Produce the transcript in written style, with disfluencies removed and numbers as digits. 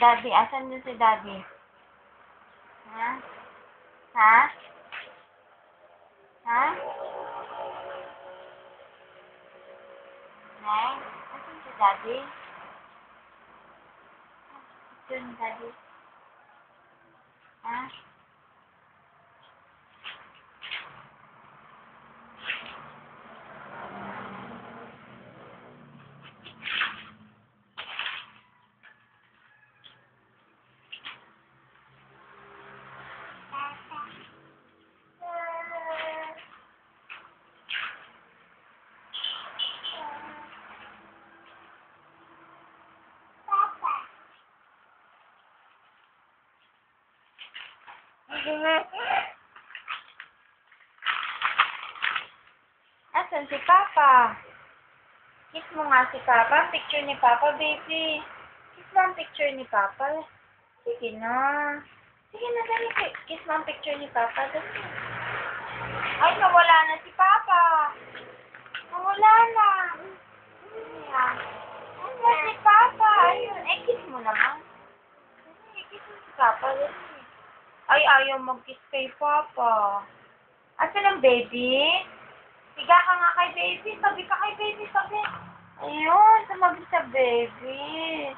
Daddy, asan na si Daddy? Ha? Ha? Ha? Neng? Asan si Daddy? Asan si Daddy? Ha? Asan si Papa? Kiss mo nga si Papa. Picture ni Papa, baby. Kiss mo ang picture ni Papa. Sige na. Sige na, dali. Kiss mo ang picture ni Papa. Dali. Ay, nawala na si Papa. Nawala na. Ayan. Nawala si Papa. Ayun. Eh, kiss mo naman. Dali, kiss mo si Papa. Dali. Ay, ayaw mag-kiss kay Papa. Asan ang baby? Higa ka nga kay baby. Sabi ka kay baby, sabi. Ayun, sumabi sa baby.